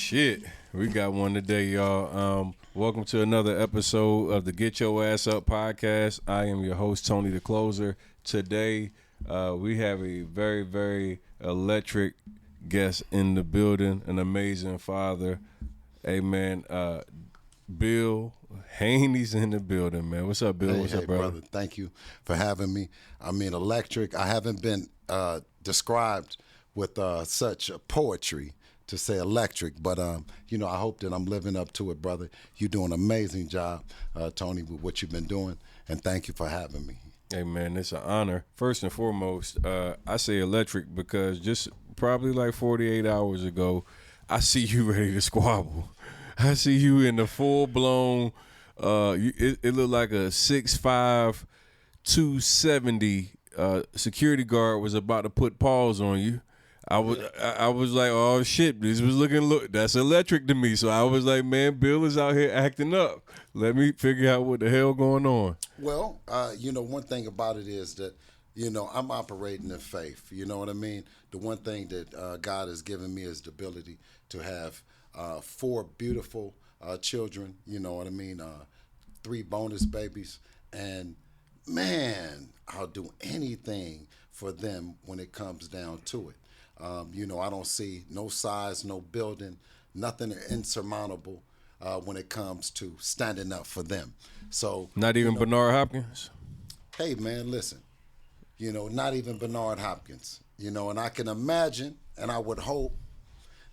Shit, we got one today, y'all. Welcome to another episode of the Get Your Ass Up podcast. I am your host, Tony the Closer. Today, we have a very, very electric guest in the building, an amazing father. Hey, man, Bill Haney's in the building, man. What's up, Bill? What's up, brother? Thank you for having me. I mean, electric. I haven't been described with such poetry to say electric, but I hope that I'm living up to it, brother. You're doing an amazing job, Tony, with what you've been doing, and thank you for having me. Hey, man, it's an honor. First and foremost, I say electric because just probably like 48 hours ago, I see you ready to squabble. I see you in the full-blown, it looked like a 6'5", 270 security guard was about to put paws on you. I was like, oh shit, this was that's electric to me. So I was like, man, Bill is out here acting up. Let me figure out what the hell going on. Well, one thing about it is that, I'm operating in faith. You know what I mean? The one thing that God has given me is the ability to have 4 beautiful children, you know what I mean? 3 bonus babies. And man, I'll do anything for them when it comes down to it. I don't see no size, no building, nothing insurmountable when it comes to standing up for them. So not even Bernard Hopkins? Hey, man, listen, not even Bernard Hopkins, and I can imagine and I would hope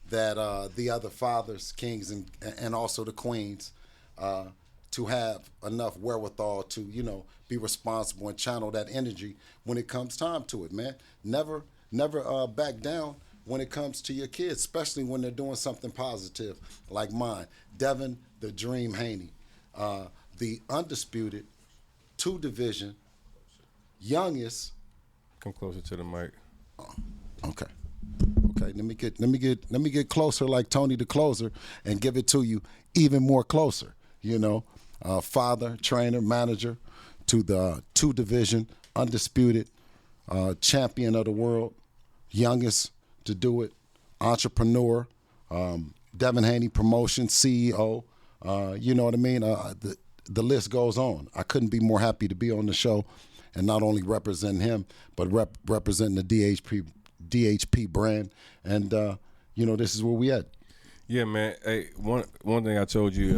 that the other fathers, kings, and also the queens to have enough wherewithal to, be responsible and channel that energy when it comes time to it, man. Never back down when it comes to your kids, especially when they're doing something positive like mine. Devin, the Dream Haney, the undisputed 2-division youngest. Come closer to the mic. Okay. Let me get closer like Tony the Closer and give it to you even more closer. Father, trainer, manager to the 2-division undisputed champion of the world, youngest to do it, entrepreneur, Devin Haney promotion, CEO, you know what I mean? The list goes on. I couldn't be more happy to be on the show and not only represent him, but representing the DHP brand. And, this is where we at. Yeah, man. Hey, one thing I told you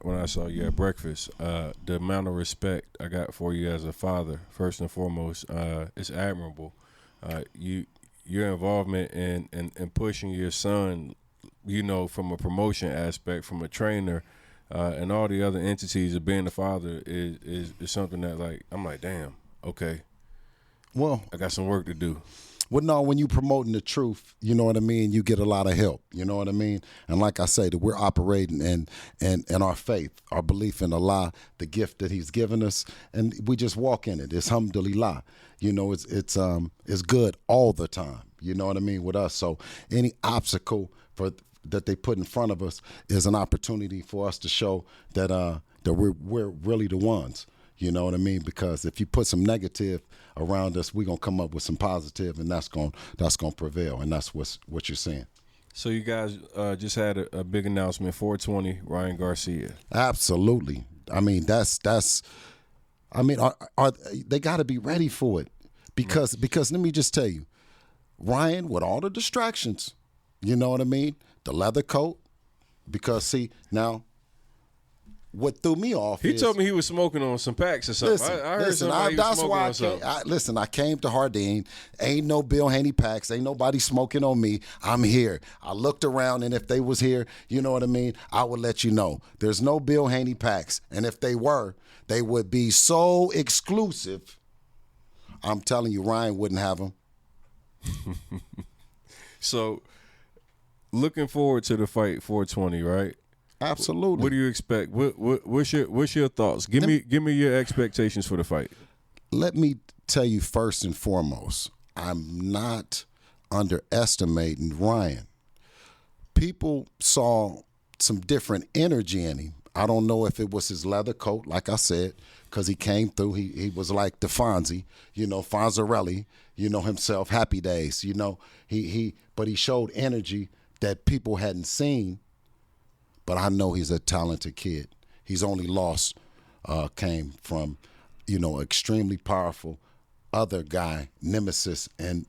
when I saw you at breakfast, the amount of respect I got for you as a father, first and foremost, is admirable. Your involvement in pushing your son, from a promotion aspect, from a trainer, and all the other entities of being a father is something that, like, I'm like, damn, okay. Well, I got some work to do. Well, no, when you promoting the truth, you know what I mean, you get a lot of help, you know what I mean? And like I say, that we're operating in our faith, our belief in Allah, the gift that he's given us, and we just walk in it. It's alhamdulillah. It's good all the time, you know what I mean, with us. So any obstacle that they put in front of us is an opportunity for us to show that we're really the ones. You know what I mean? Because if you put some negative around us, we're gonna come up with some positive, and that's gonna prevail, and that's what you're saying. So you guys just had a big announcement, 420, Ryan Garcia. Absolutely. I mean, are they got to be ready for it? Because let me just tell you, Ryan, with all the distractions, you know what I mean? The leather coat, because see now. What threw me off He told me he was smoking on some packs or something. I heard somebody was smoking on something. I came to Hardin. Ain't no Bill Haney packs. Ain't nobody smoking on me. I'm here. I looked around, and if they was here, you know what I mean, I would let you know. There's no Bill Haney packs. And if they were, they would be so exclusive. I'm telling you, Ryan wouldn't have them. So, looking forward to the fight 420, right? Absolutely. What do you expect? What's your thoughts? Give me your expectations for the fight. Let me tell you first and foremost, I'm not underestimating Ryan. People saw some different energy in him. I don't know if it was his leather coat, like I said, because he came through. He was like the Fonzie, Fonzarelli, himself, Happy Days, but he showed energy that people hadn't seen but I know he's a talented kid. He's only lost came from, extremely powerful other guy, nemesis, and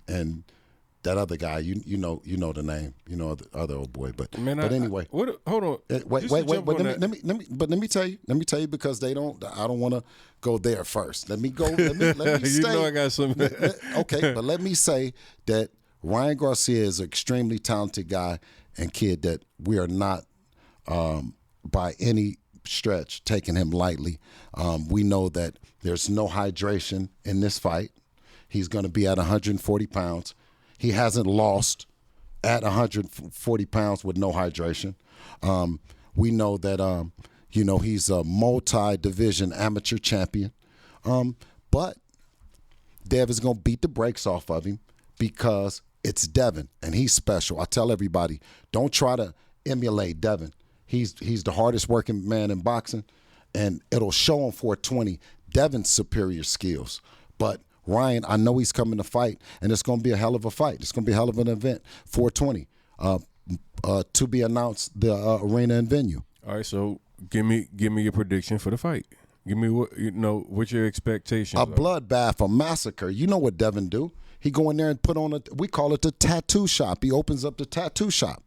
that other guy. You know the name. You know the other old boy. But anyway, hold on. Wait. But let me tell you. Let me tell you because I don't want to go there first. Let me go. Let me you know I got something. Okay, but let me say that Ryan Garcia is an extremely talented guy and kid that we are not by any stretch taking him lightly. We know that there's no hydration in this fight. He's going to be at 140 pounds. He hasn't lost at 140 pounds with no hydration. We know that, he's a multi-division amateur champion. But Dev is going to beat the brakes off of him because it's Devin, and he's special. I tell everybody, don't try to emulate Devin. He's the hardest working man in boxing, and it'll show on 420 Devin's superior skills. But Ryan, I know he's coming to fight, and it's going to be a hell of a fight. It's going to be a hell of an event. 420 to be announced, the arena and venue. All right, so give me your prediction for the fight. Give me what's your expectations? A bloodbath, a massacre. You know what Devin do? He go in there and put on we call it the tattoo shop. He opens up the tattoo shop.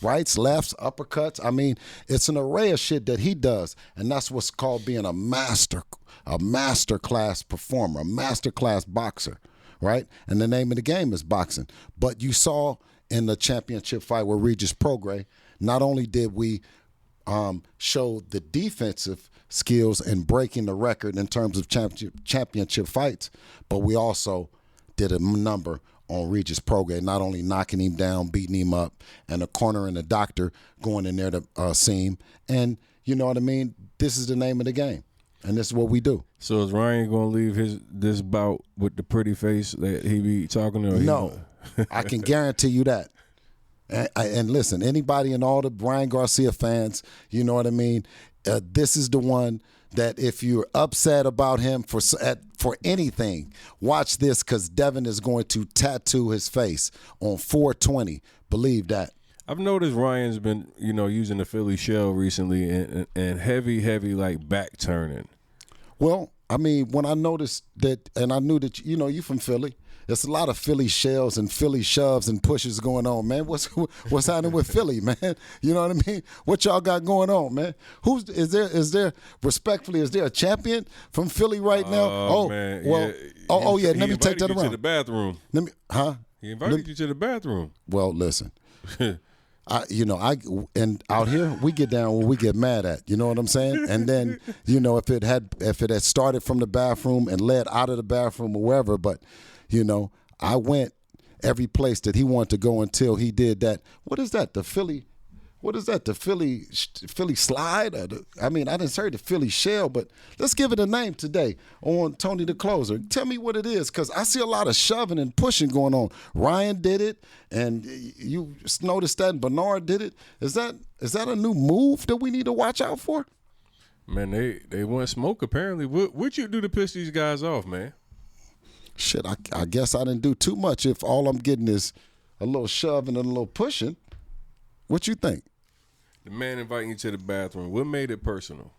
Rights, lefts, uppercuts. I mean, it's an array of shit that he does, and that's what's called being a master class performer, a master class boxer, right? And the name of the game is boxing. But you saw in the championship fight with Regis Prograis, not only did we show the defensive skills in breaking the record in terms of championship fights, but we also did a number on Regis Prograis, not only knocking him down, beating him up, and a corner and a doctor going in there to see him. And you know what I mean? This is the name of the game, and this is what we do. So is Ryan going to leave this bout with the pretty face that he be talking to? No, I can guarantee you that. And listen, anybody and all the Ryan Garcia fans, you know what I mean? This is the one that if you're upset about him for anything, watch this because Devin is going to tattoo his face on 420. Believe that. I've noticed Ryan's been, using the Philly shell recently and heavy like back turning. Well, I mean, when I noticed that, and I knew that, you from Philly. There's a lot of Philly shells and Philly shoves and pushes going on, man. What's happening with Philly, man? You know what I mean? What y'all got going on, man? Is there a champion from Philly right now? Oh man. Well, yeah. Let me take that around. To the bathroom. He invited you to the bathroom. Well, listen. And out here we get down when we get mad at, you know what I'm saying? And then, if it had started from the bathroom and led out of the bathroom or wherever, but I went every place that he wanted to go until he did that. What is that? The Philly slide? I didn't say the Philly shell, but let's give it a name today on Tony the Closer. Tell me what it is, because I see a lot of shoving and pushing going on. Ryan did it, and you noticed that Bernard did it. Is that a new move that we need to watch out for? Man, they want smoke apparently. What you do to piss these guys off, man? Shit, I guess I didn't do too much if all I'm getting is a little shoving and a little pushing. What you think? The man inviting you to the bathroom. What made it personal?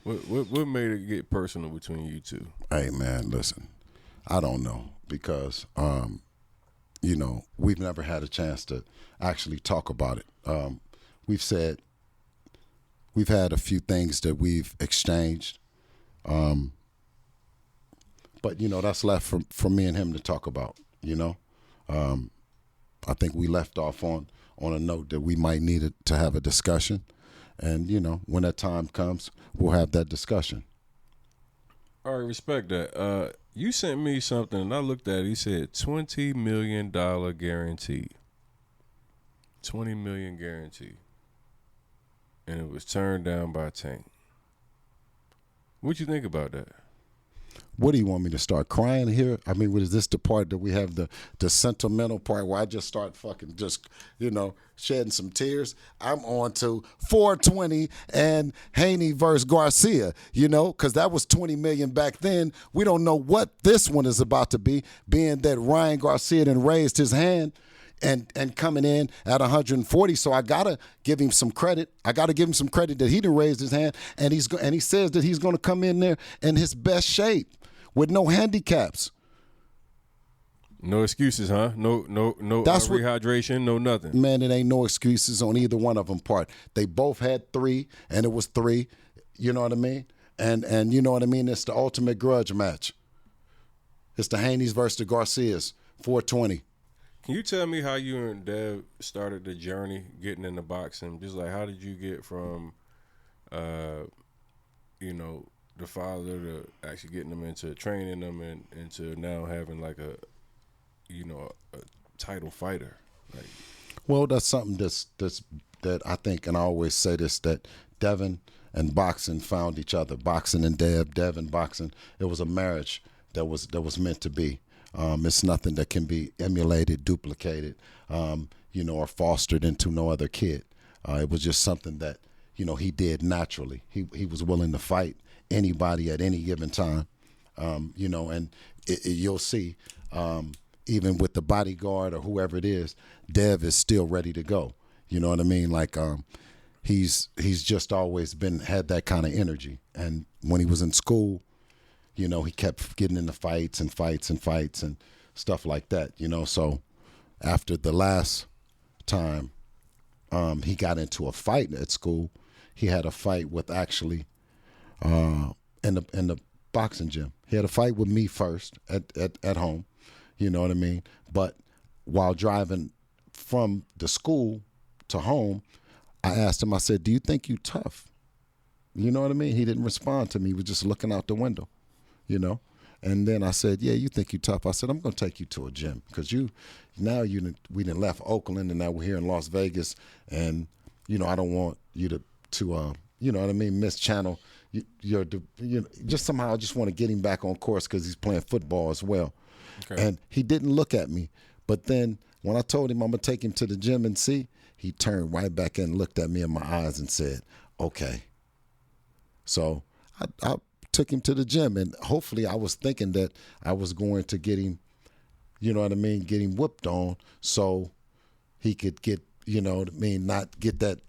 What made it get personal between you two? Hey, man, listen. I don't know because, we've never had a chance to actually talk about it. We've had a few things that we've exchanged. But, that's left for me and him to talk about, I think we left off on a note that we might need to have a discussion. And, when that time comes, we'll have that discussion. All right, respect that. You sent me something, and I looked at it. He said $20 million guarantee. $20 million guarantee. And it was turned down by Tank. What you think about that? What do you want me to start crying here? I mean, is this the part that we have the sentimental part where I just start fucking shedding some tears? I'm on to 420 and Haney versus Garcia, because that was 20 million back then. We don't know what this one is about to be, being that Ryan Garcia then raised his hand and coming in at 140. So I gotta give him some credit. I gotta give him some credit that he done raised his hand, and he says that he's gonna come in there in his best shape with no handicaps. No excuses, huh? No rehydration, no nothing. Man, it ain't no excuses on either one of them part. They both had 3, and it was 3. You know what I mean? And you know what I mean? It's the ultimate grudge match. It's the Haneys versus the Garcias, 420. Can you tell me how you and Dev started the journey getting into boxing? Just like, how did you get from, the father to actually getting them into training them and into now having like a title fighter? Like, well, that's something that I think, and I always say this, that Devin and boxing found each other. Boxing and Devin boxing. It was a marriage that was meant to be. It's nothing that can be emulated, duplicated, or fostered into no other kid. It was just something that, he did naturally. He was willing to fight anybody at any given time, and you'll see, even with the bodyguard or whoever it is, Dev is still ready to go. You know what I mean? Like, he's just always had that kind of energy. And when he was in school, he kept getting into fights and stuff like that, So after the last time he got into a fight at school, he had a fight with actually in the boxing gym. He had a fight with me first at home, you know what I mean? But while driving from the school to home, I asked him, I said, do you think you tough? You know what I mean? He didn't respond to me. He was just looking out the window. And then I said, yeah, you think you tough. I said, I'm going to take you to a gym because we done left Oakland and now we're here in Las Vegas. And, I don't want you to you know what I mean, mischannel. Just somehow I just want to get him back on course because he's playing football as well. Okay. And he didn't look at me. But then when I told him I'm going to take him to the gym and see, he turned right back and looked at me in my eyes and said, okay. So I took him to the gym, and hopefully I was thinking that I was going to get him, you know what I mean, get him whooped on so he could get, not get that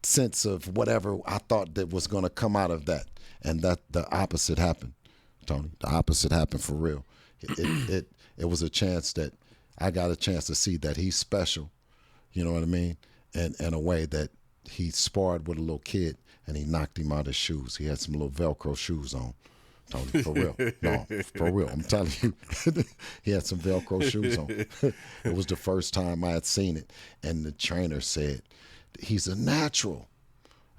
sense of whatever I thought that was going to come out of that. And that the opposite happened, Tony. The opposite happened for real. It was a chance that I got a chance to see that he's special, you know what I mean, and in a way that he sparred with a little kid and he knocked him out his shoes. He had some little Velcro shoes on, Tony, for real. No, for real. I'm telling you, he had some Velcro shoes on. It was the first time I had seen it. And the trainer said, he's a natural.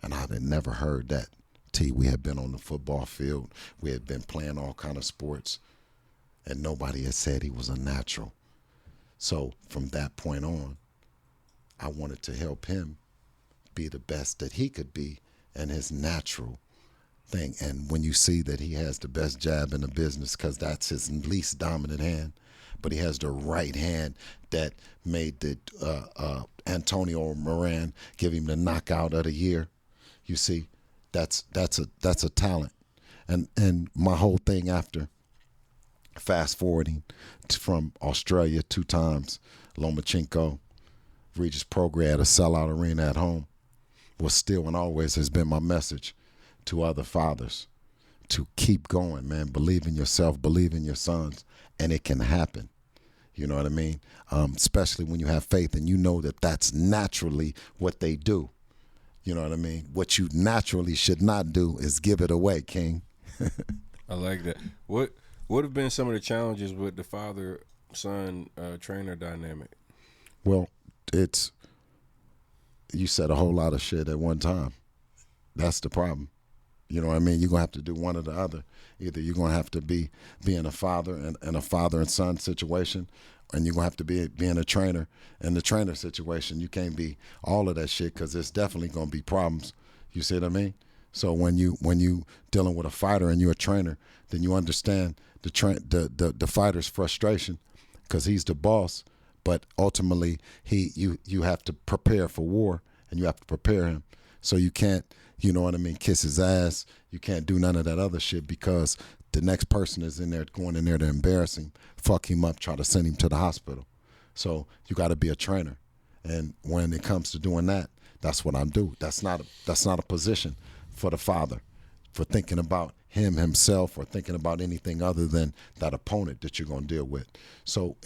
And I had never heard that. We had been on the football field. We had been playing all kind of sports. And nobody had said he was a natural. So from that point on, I wanted to help him be the best that he could be and his natural thing. And when you see that he has the best jab in the business, because that's his least dominant hand, but he has the right hand that made the Antonio Moran give him the knockout of the year. You see, that's a talent. And my whole thing after fast forwarding from Australia 2 times, Lomachenko, Regis Prograis at a sellout arena at home, was still and always has been my message to other fathers to keep going, man. Believe in yourself, believe in your sons, and it can happen. You know what I mean? Especially when you have faith and you know that that's naturally what they do. You know what I mean? What you naturally should not do is give it away, King. I like that. What have been some of the challenges with the father-son trainer dynamic? Well, you said a whole lot of shit at one time. That's the problem. You know what I mean? You're going to have to do one or the other. Either you're going to have to be being a father and a father and son situation, and you're going to have to be being a trainer in the trainer situation. You can't be all of that shit because there's definitely going to be problems. You see what I mean? So when you dealing with a fighter and you're a trainer, then you understand the fighter's frustration because he's the boss. But ultimately, you have to prepare for war, and you have to prepare him. So you can't, you know what I mean, kiss his ass. You can't do none of that other shit because the next person is in there going in there to embarrass him, fuck him up, try to send him to the hospital. So you got to be a trainer. And when it comes to doing that, that's what I'm doing. That's not a position for the father, for thinking about himself, or thinking about anything other than that opponent that you're going to deal with. So,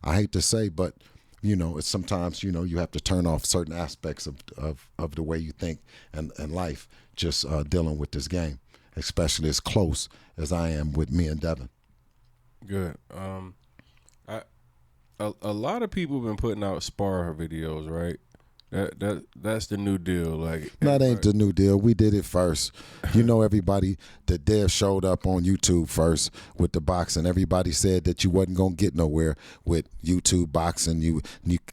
I hate to say, but, it's sometimes, you have to turn off certain aspects of the way you think and life, just dealing with this game, especially as close as I am with me and Devin. Good. A lot of people have been putting out spar videos, right? That's the new deal. Like, that ain't the new deal. We did it first. Everybody, the Dev showed up on YouTube first with the boxing. Everybody said that you wasn't gonna get nowhere with YouTube boxing, you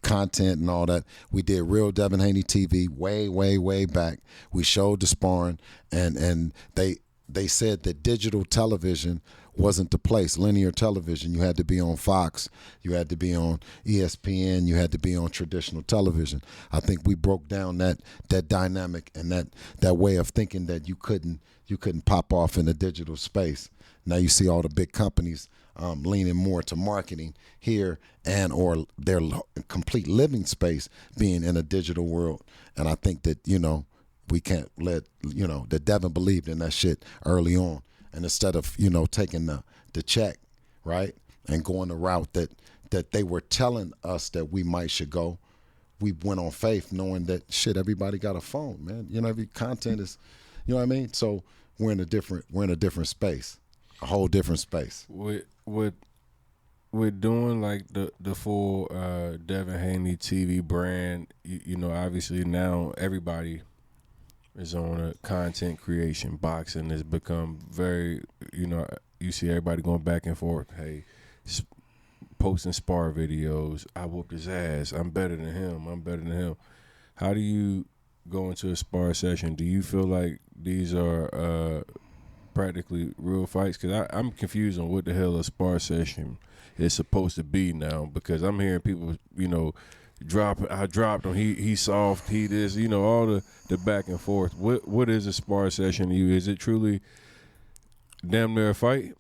content and all that. We did real Devin Haney TV way back. We showed the sparring, and they said that digital television wasn't the place. Linear television, you had to be on Fox, you had to be on ESPN, you had to be on traditional television. I think we broke down that dynamic and that way of thinking that you couldn't pop off in the digital space. Now you see all the big companies leaning more to marketing here, and or their complete living space being in a digital world. And I think that we can't let that Devin believed in that shit early on. And instead of, taking the check, right, and going the route that they were telling us that we should go, we went on faith, knowing that everybody got a phone, man. Every content is, what I mean? So we're in a different space, a whole different space. With doing like the full Devin Haney TV brand, obviously now everybody is on a content creation. Boxing has become very, you see everybody going back and forth. Hey, posting spar videos. I whooped his ass. I'm better than him. How do you go into a spar session? Do you feel like these are practically real fights? Because I'm confused on what the hell a spar session is supposed to be now, because I'm hearing people, I dropped him. He's soft. He this. All the back and forth. What is a spar session to you? Is it truly damn near a fight?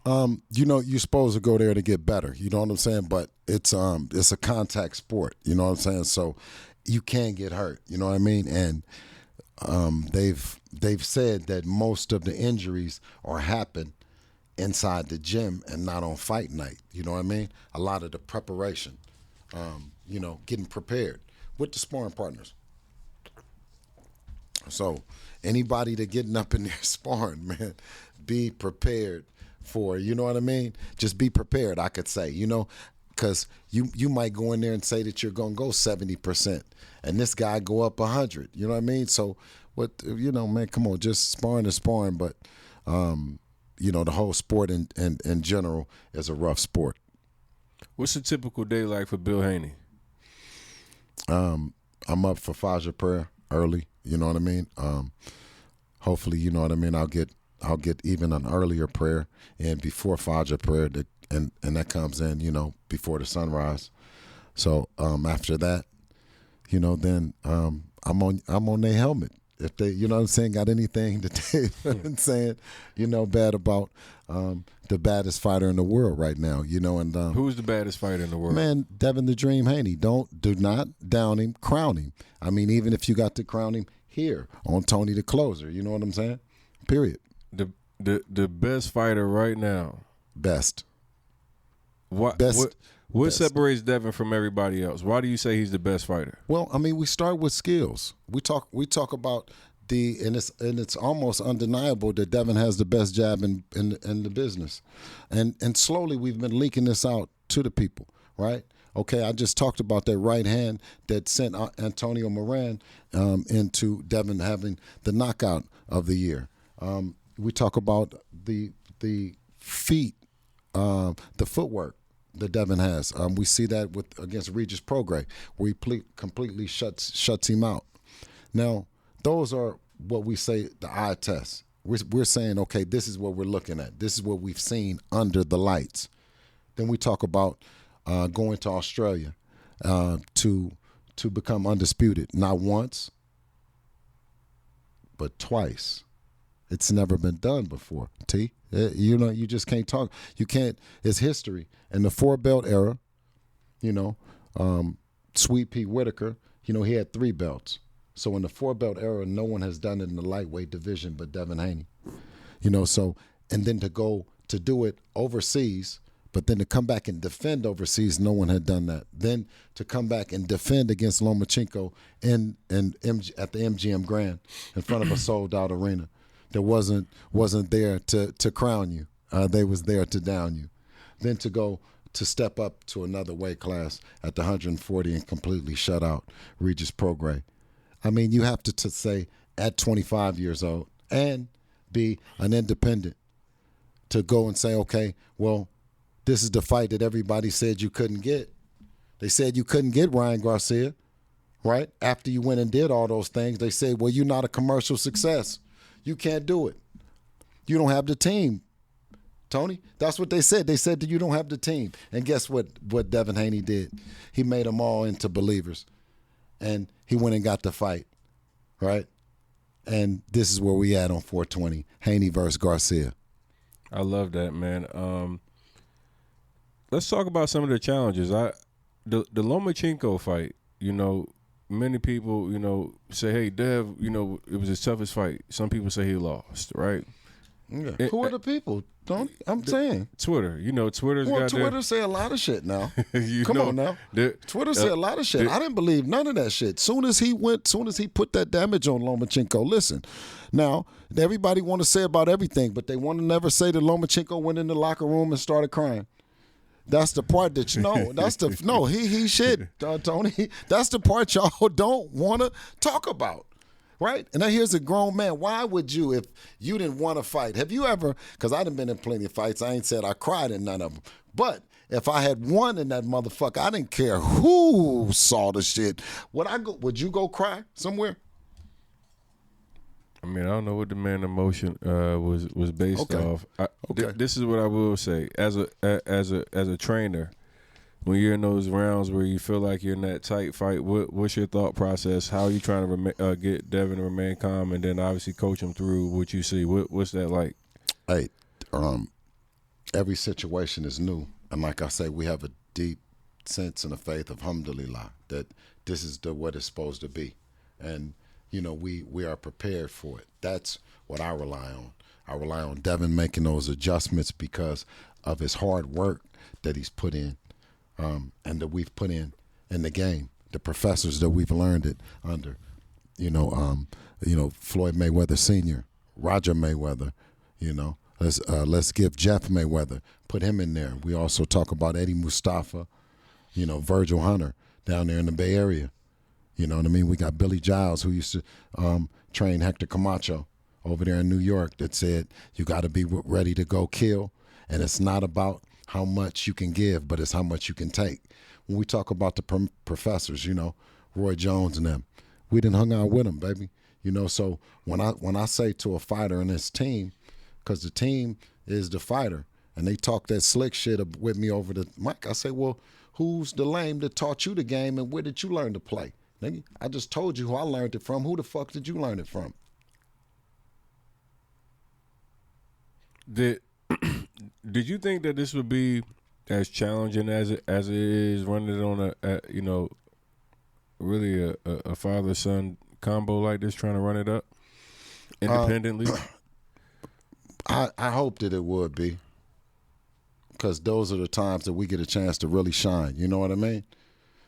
You're supposed to go there to get better. You know what I'm saying? But it's a contact sport. You know what I'm saying? So you can get hurt. You know what I mean? And they've said that most of the injuries happen inside the gym and not on fight night. You know what I mean? A lot of the preparation. Getting prepared with the sparring partners. So anybody that getting up in there sparring, man, be prepared for, you know what I mean? Just be prepared, I could say, because you might go in there and say that you're going to go 70%, and this guy go up 100, you know what I mean? So man, come on, just sparring is sparring, but, the whole sport in general is a rough sport. What's a typical day like for Bill Haney? I'm up for Fajr prayer early. You know what I mean? Hopefully, you know what I mean. I'll get even an earlier prayer in before Fajr prayer, and that comes in, before the sunrise. So after that, then I'm on their helmet. If they, you know what I'm saying, got anything that they've been saying, bad about the baddest fighter in the world right now, and who's the baddest fighter in the world? Man, Devin the Dream Haney. Do not down him, crown him. I mean, even if you got to crown him here on Tony the Closer, you know what I'm saying? Period. The best fighter right now. Best. What separates Devin from everybody else? Why do you say he's the best fighter? Well, I mean, we start with skills. We talk about and it's almost undeniable that Devin has the best jab in the business, and slowly we've been leaking this out to the people, right? Okay, I just talked about that right hand that sent Antonio Moran into Devin having the knockout of the year. We talk about the feet, the footwork that Devin has. We see that against Regis Prograis, where he completely shuts him out. Now, those are what we say the eye test. We're saying, okay, this is what we're looking at. This is what we've seen under the lights. Then we talk about going to Australia to become undisputed, not once, but twice. It's never been done before, T. You just can't talk. You can't. It's history. In the 4-belt era, You know, Sweet Pea Whitaker, he had 3 belts. So in the 4-belt era, no one has done it in the lightweight division but Devin Haney. So, and then to go to do it overseas, but then to come back and defend overseas, no one had done that. Then to come back and defend against Lomachenko at the MGM Grand in front of a sold-out arena that wasn't there to crown you. They was there to down you. Then to go to step up to another weight class at the 140 and completely shut out Regis Prograis. I mean, you have to say at 25 years old and be an independent to go and say, okay, well, this is the fight that everybody said you couldn't get. They said you couldn't get Ryan Garcia, right? After you went and did all those things, they said, well, you're not a commercial success. You can't do it. You don't have the team, Tony. That's what they said. They said that you don't have the team. And guess what Devin Haney did? He made them all into believers. And he went and got the fight, right? And this is where we at on 420, Haney versus Garcia. I love that, man. Let's talk about some of the challenges. The Lomachenko fight, many people, say, hey, Dev, it was his toughest fight. Some people say he lost, right? Yeah. Who are the people? I'm saying Twitter. Twitter's got Twitter say a lot of shit now. Come on now. Twitter say a lot of shit. I didn't believe none of that shit. Soon as he put that damage on Lomachenko. Listen, now everybody want to say about everything, but they want to never say that Lomachenko went in the locker room and started crying. That's the part that he should, Tony. That's the part y'all don't want to talk about. Right? And now here's a grown man. Why would you, if you didn't want to fight? Have you ever, because I done been in plenty of fights, I ain't said I cried in none of them. But if I had won in that motherfucker, I didn't care who saw the shit. Would you go cry somewhere? I mean, I don't know what the man emotion was based off. This is what I will say. As a trainer, when you're in those rounds where you feel like you're in that tight fight, what's your thought process? How are you trying to get Devin to remain calm, and then obviously coach him through what you see? What's that like? Hey, every situation is new, and like I say, we have a deep sense and a faith of alhamdulillah that this is what it's supposed to be, and we are prepared for it. That's what I rely on. I rely on Devin making those adjustments because of his hard work that he's put in. And that we've put in the game, the professors that we've learned it under, Floyd Mayweather Sr., Roger Mayweather, let's give Jeff Mayweather, put him in there. We also talk about Eddie Mustafa, Virgil Hunter down there in the Bay Area. You know what I mean? We got Billy Giles, who used to train Hector Camacho over there in New York, that said you got to be ready to go kill, and it's not about how much you can give, but it's how much you can take. When we talk about the professors, Roy Jones and them, we done hung out with them, baby. So when I say to a fighter and his team, because the team is the fighter, and they talk that slick shit with me over the mic, I say, well, who's the lame that taught you the game, and where did you learn to play? Nigga, I just told you who I learned it from. Who the fuck did you learn it from? Did you think that this would be as challenging as it is running it on really a father-son combo like this, trying to run it up independently? I hope that it would be, because those are the times that we get a chance to really shine. You know what I mean?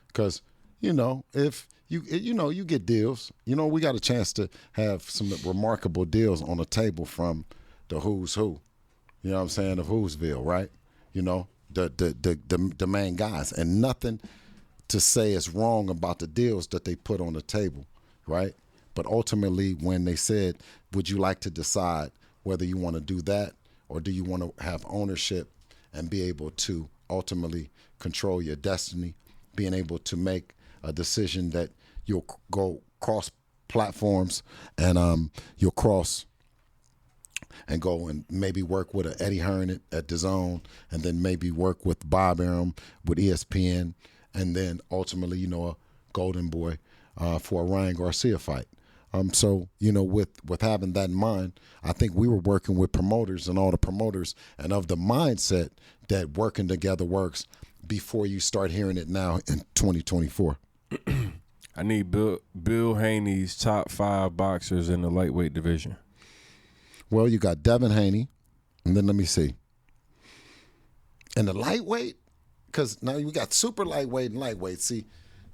Because if you get deals, we got a chance to have some remarkable deals on the table from the who's who. You know what I'm saying? Of Whoville, right? The main guys. And nothing to say is wrong about the deals that they put on the table, right? But ultimately, when they said, would you like to decide whether you want to do that, or do you want to have ownership and be able to ultimately control your destiny, being able to make a decision that you'll go cross platforms and you'll cross and go and maybe work with an Eddie Hearn at DAZN, and then maybe work with Bob Arum with ESPN, and then ultimately, a golden boy for a Ryan Garcia fight. So, with having that in mind, I think we were working with promoters and all the promoters, and of the mindset that working together works, before you start hearing it now in 2024? I need Bill Haney's top 5 boxers in the lightweight division. Well, you got Devin Haney, and then let me see. In the lightweight, because now we got super lightweight and lightweight. See,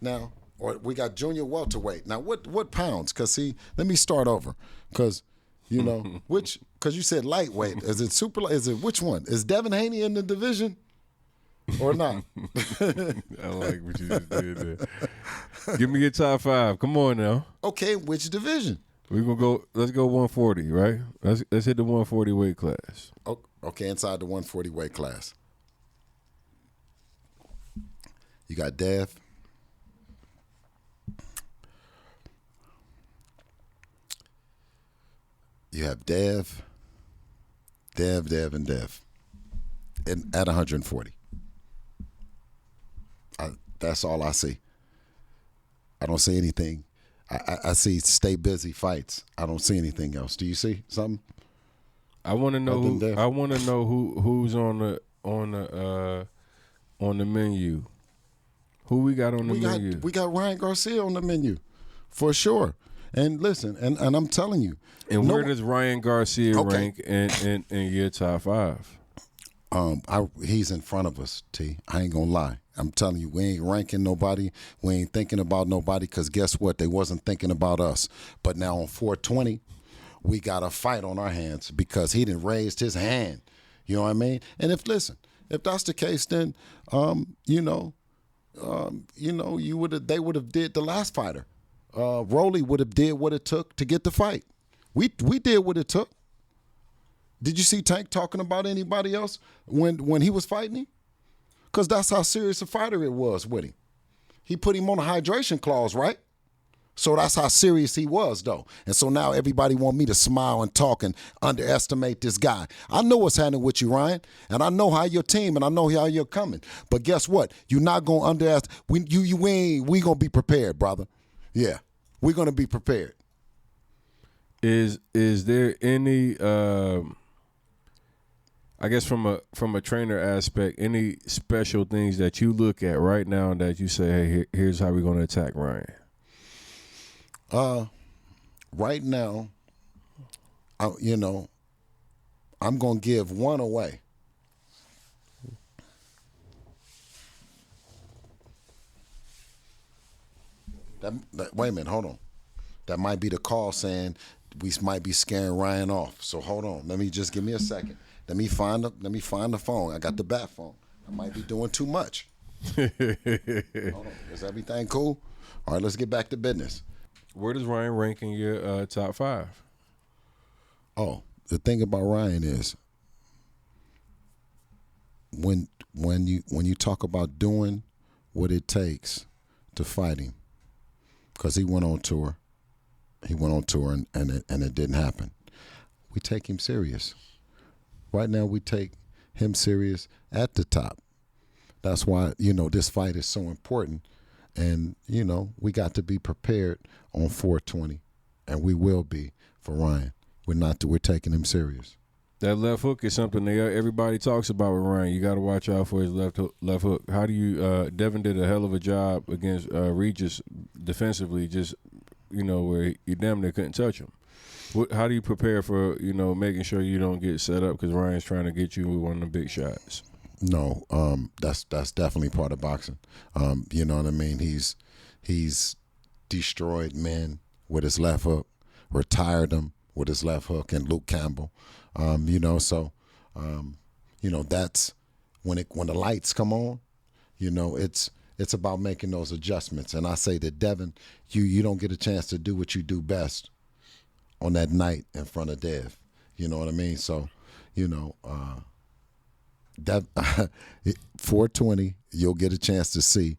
now, or we got junior welterweight. Now, what pounds? Because see, let me start over. Because, you know, because you said lightweight. Is it super? Is it which one? Is Devin Haney in the division or not? I like what you just did there. Give me your top 5. Come on now. Okay, which division? We're gonna go. Let's go 140, right? Let's hit the 140 weight class. Oh, okay, inside the 140 weight class. You got Dev. You have Dev, and Dev, and at 140. That's all I see. I don't see anything. I see stay busy fights. I don't see anything else. Do you see something? I want to know who. I want to know who's on the menu. Who we got on the menu? We got Ryan Garcia on the menu, for sure. And listen, and I'm telling you. And where does Ryan Garcia rank in your top 5? He's in front of us, T. I ain't gonna lie. I'm telling you, we ain't ranking nobody. We ain't thinking about nobody because guess what? They wasn't thinking about us. But now on 420, we got a fight on our hands because he didn't raise his hand. You know what I mean? And if that's the case, then they would have did the last fighter. Rolly would have did what it took to get the fight. We did what it took. Did you see Tank talking about anybody else when he was fighting him? Because that's how serious a fighter it was with him. He put him on a hydration clause, right? So that's how serious he was, though. And so now everybody want me to smile and talk and underestimate this guy. I know what's happening with you, Ryan, and I know how your team and I know how you're coming. But guess what? You're not going to underestimate. We going to be prepared, brother. Yeah, we're going to be prepared. Is there any I guess from a trainer aspect, any special things that you look at right now that you say, hey, here's how we're going to attack Ryan? Right now, I'm going to give one away. Wait a minute, hold on. That might be the call saying we might be scaring Ryan off. So hold on. Let me just give me a second. Let me find the phone. I got the bat phone. I might be doing too much. Hold on. Is everything cool? All right, let's get back to business. Where does Ryan rank in your top 5? Oh, the thing about Ryan is when you talk about doing what it takes to fight him, because he went on tour. He went on tour and it didn't happen. We take him serious. Right now we take him serious at the top. That's why, this fight is so important. And, we got to be prepared on 420. And we will be for Ryan. We're taking him serious. That left hook is something everybody talks about with Ryan. You got to watch out for his left hook. How do you Devin did a hell of a job against Regis defensively, just, where you damn near couldn't touch him. How do you prepare for, making sure you don't get set up because Ryan's trying to get you with one of the big shots? No, that's definitely part of boxing. You know what I mean? He's destroyed men with his left hook, retired them with his left hook, and Luke Campbell. That's when the lights come on. It's about making those adjustments. And I say that Devin, you don't get a chance to do what you do best on that night in front of Dev. You know what I mean? So, that 420, you'll get a chance to see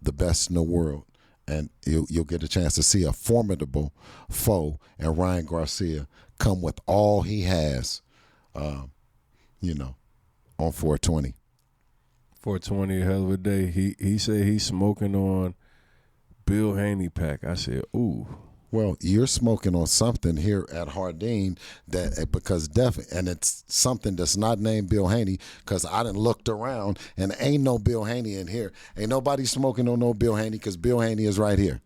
the best in the world, and you'll get a chance to see a formidable foe, and Ryan Garcia come with all he has, on 420. 420, a hell of a day. He said he's smoking on Bill Haney pack. I said, ooh. Well, you're smoking on something here at Hardin that because definitely, and it's something that's not named Bill Haney because I done looked around and ain't no Bill Haney in here. Ain't nobody smoking on no Bill Haney because Bill Haney is right here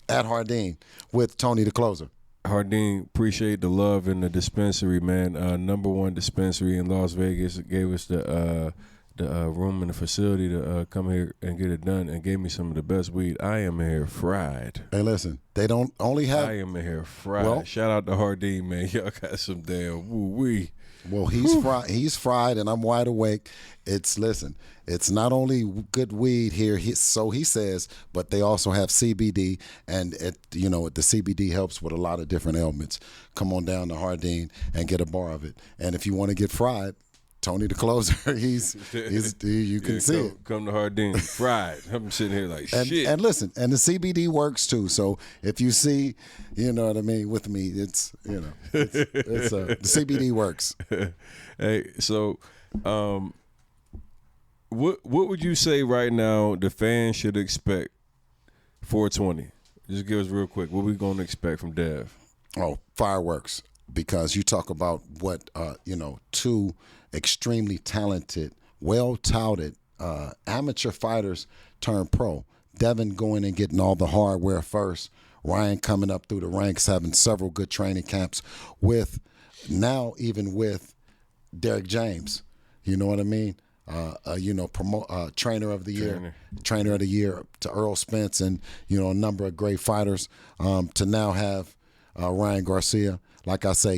at Hardin with Tony the Closer. Hardin, appreciate the love in the dispensary, man. Number one dispensary in Las Vegas. Gave us the room and the facility to come here and get it done, and gave me some of the best weed. I am here fried. Hey, listen, they don't only have. I am here fried. Well, shout out to Hardin, man. Y'all got some damn woo-wee. Well, he's fried. He's fried, and I'm wide awake. It's not only good weed here. So he says, but they also have CBD, and the CBD helps with a lot of different ailments. Come on down to Hardin and get a bar of it. And if you want to get fried, Tony the Closer, you can see it. Come to Hardin, fried. I'm sitting here like shit. And listen, and the CBD works too. So if you see, you know what I mean, with me, it's the CBD works. Hey, so what would you say right now the fans should expect 420? Just give us real quick. What we gonna expect from Dev? Oh, fireworks. Because you talk about what two extremely talented, well-touted amateur fighters turned pro. Devin going and getting all the hardware first. Ryan coming up through the ranks, having several good training camps with Derek James. You know what I mean? Trainer of the year to Earl Spence and, a number of great fighters to now have Ryan Garcia. Like I say,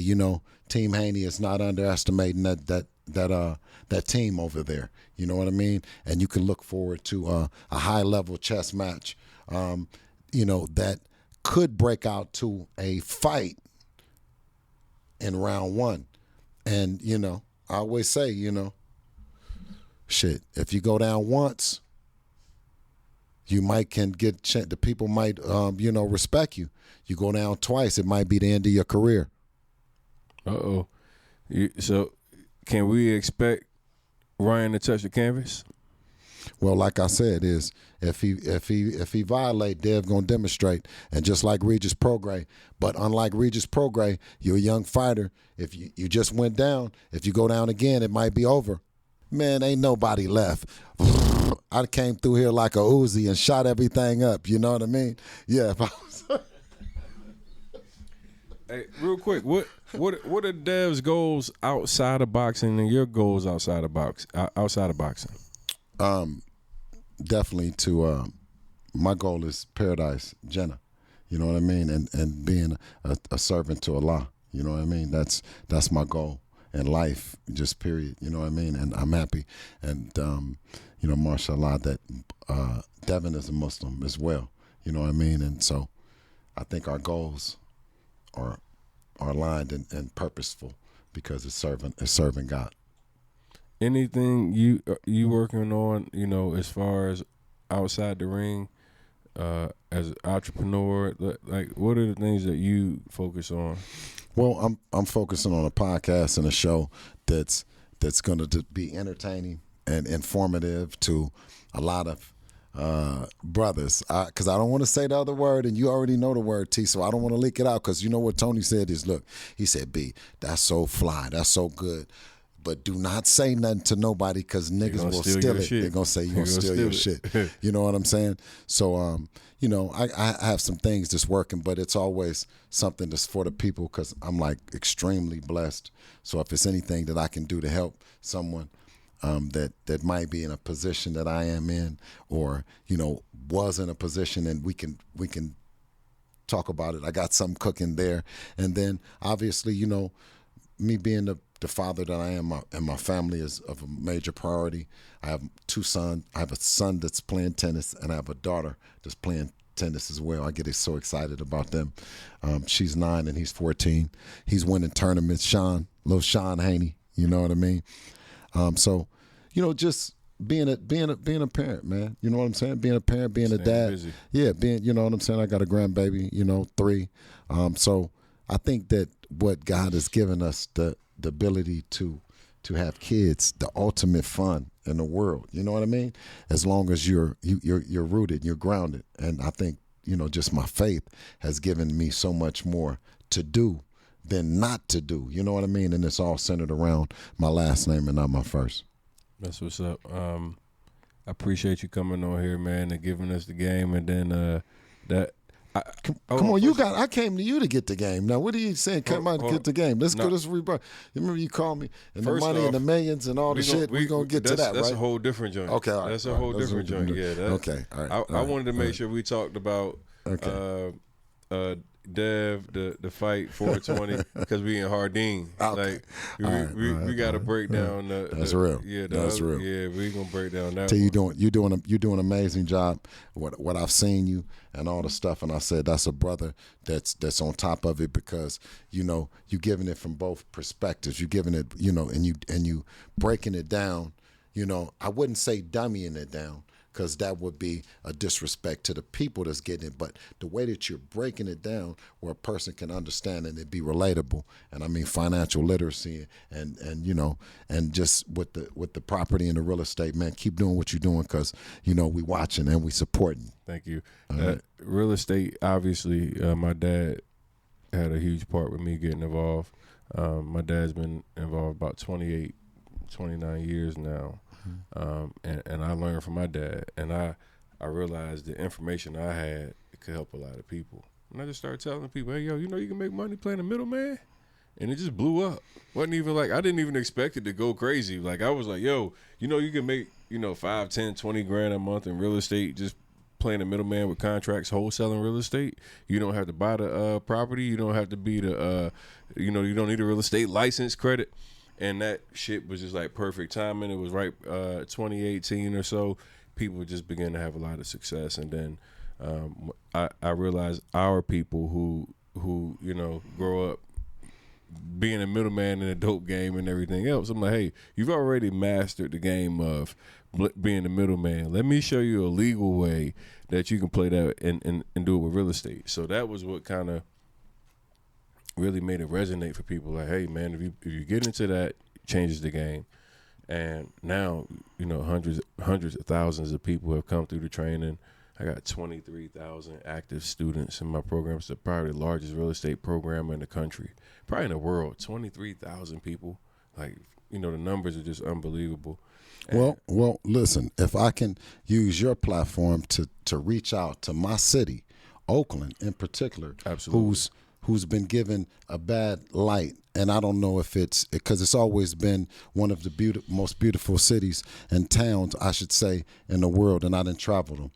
Team Haney is not underestimating that team over there. You know what I mean? And you can look forward to a high-level chess match, that could break out to a fight in round one. And, I always say, shit, if you go down once, you can get the people might, respect you. You go down twice, it might be the end of your career. Uh-oh. So can we expect Ryan to touch the canvas? Well, like I said, is if he violate, Dev gonna demonstrate, and just like Regis Prograis. But unlike Regis Prograis, you're a young fighter. If you just went down, if you go down again, it might be over. Man, ain't nobody left. I came through here like a Uzi and shot everything up. You know what I mean? Yeah. Hey, real quick, what are Dev's goals outside of boxing and your goals outside of boxing? Definitely my goal is paradise, Jannah. You know what I mean? And being a servant to Allah. You know what I mean? That's my goal in life, just period. You know what I mean? And I'm happy. And, mashallah, that Devin is a Muslim as well. You know what I mean? And so I think our goals are aligned and purposeful because it's serving God. Anything you working on, as far as outside the ring, as an entrepreneur, like what are the things that you focus on? Well, I'm focusing on a podcast and a show that's going to be entertaining and informative to a lot of brothers, because I don't want to say the other word, and you already know the word, T, so I don't want to leak it out, because you know what Tony said is, look, he said, B, that's so fly, that's so good, but do not say nothing to nobody, because niggas will steal it. They're going to say you're going to steal your shit. You know what I'm saying? So, I have some things that's working, but it's always something that's for the people, because I'm, extremely blessed. So if it's anything that I can do to help someone, that might be in a position that I am in, or was in a position, and we can talk about it. I got something cooking there, and then obviously me being the father that I am, and my family is of a major priority. I have two sons. I have a son that's playing tennis, and I have a daughter that's playing tennis as well. I get so excited about them. She's 9 and he's 14. He's winning tournaments. Little Sean Haney. You know what I mean? So, just being a parent, man. You know what I'm saying? Being a parent, being a dad. Busy. Yeah, you know what I'm saying? I got a grandbaby, 3. So I think that what God has given us, the ability to have kids, the ultimate fun in the world. You know what I mean? As long as you're rooted, you're grounded. And I think, just my faith has given me so much more to do than not to do. You know what I mean? And it's all centered around my last name and not my first. That's what's up. I appreciate you coming on here, man, and giving us the game. And then Come on, I came to you to get the game. Now, what are you saying? Come on, get the game. Let's go. Let's rebirth. Remember you called me and the money and the millions and all the shit. We're going to get to that, right? That's a whole different joint. Okay, all right. That's a whole different joint. Yeah. Okay, all right. I wanted to make sure we talked about Dev, the fight 420, because we in Hardin. Okay. Like we got to break down. That's real. Yeah, that's real. Yeah, we gonna break down that. You're doing an amazing job. What I've seen you and all the stuff, and I said that's a brother that's on top of it, because you giving it from both perspectives. You giving it, and you breaking it down. I wouldn't say dummying it down, because that would be a disrespect to the people that's getting it. But the way that you're breaking it down where a person can understand and it be relatable, and I mean financial literacy and just with the property and the real estate, man, keep doing what you're doing, because, we watching and we supporting. Thank you. Real estate, obviously, my dad had a huge part with me getting involved. My dad's been involved about 28, 29 years now. And I learned from my dad, and I realized the information I had could help a lot of people. And I just started telling people, hey, yo, you can make money playing a middleman? And it just blew up. Wasn't even like, I didn't even expect it to go crazy. Like, I was like, yo, you can make, 5, 10, 20 grand a month in real estate just playing a middleman with contracts, wholesaling real estate. You don't have to buy the property. You don't have to be the, you don't need a real estate license credit. And that shit was just like perfect timing. It was right 2018 or so. People just began to have a lot of success. And then I realized our people who grow up being a middleman in a dope game and everything else. I'm like, hey, you've already mastered the game of being a middleman. Let me show you a legal way that you can play that and do it with real estate. So that was what kind of really made it resonate for people. Like, hey, man, if you get into that, it changes the game. And now, hundreds of thousands of people have come through the training. I got 23,000 active students in my program. It's probably the largest real estate program in the country, probably in the world. 23,000 people. Like, the numbers are just unbelievable. Well, listen, if I can use your platform to reach out to my city, Oakland in particular, absolutely, who's been given a bad light. And I don't know if it's because it's always been one of the most beautiful cities and towns, I should say, in the world, and I didn't travel them.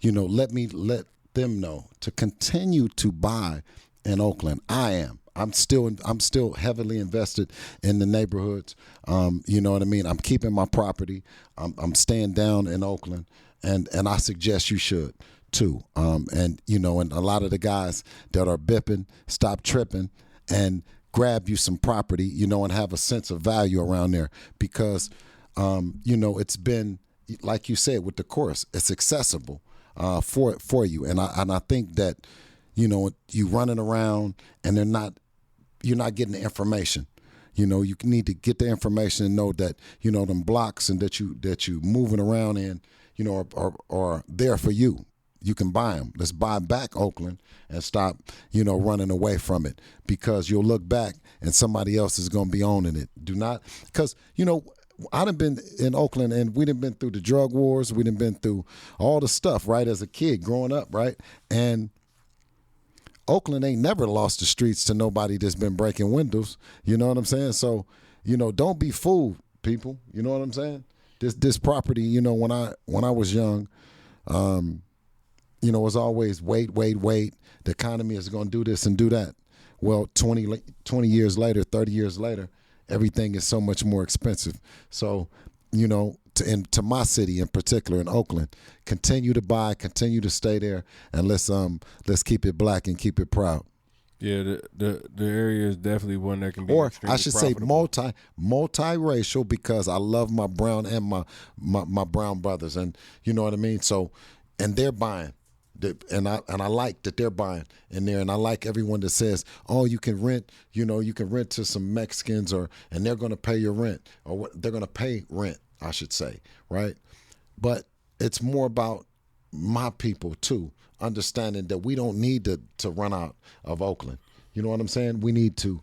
Let them know to continue to buy in Oakland. I'm still heavily invested in the neighborhoods. You know what I mean? I'm keeping my property. I'm staying down in Oakland, and I suggest you should too. And a lot of the guys that are bipping, stop tripping and grab you some property, and have a sense of value around there, because it's been, like you said with the course, it's accessible for you. And I think that you running around and you're not getting the information. You need to get the information and know that them blocks and that you moving around in are there for you. You can buy them. Let's buy back Oakland and stop, running away from it, because you'll look back and somebody else is going to be owning it. Do not, because, I done been in Oakland and we done been through the drug wars. We done been through all the stuff, right, as a kid growing up, right? And Oakland ain't never lost the streets to nobody that's been breaking windows. You know what I'm saying? So, don't be fooled, people. You know what I'm saying? This property, when I was young, it was always wait. The economy is going to do this and do that. Well, 20 years later, 30 years later, everything is so much more expensive. So, to my city in particular, in Oakland, continue to buy, continue to stay there, and let's keep it black and keep it proud. Yeah, the area is definitely one that can be, or I should profitable. say multiracial, because I love my brown and my brown brothers, and you know what I mean. So, and they're buying. And I like that they're buying in there, and I like everyone that says, "Oh, you can rent to some Mexicans, and they're going to pay your rent, or they're going to pay rent, I should say, right?" But it's more about my people too, understanding that we don't need to run out of Oakland. You know what I'm saying? We need to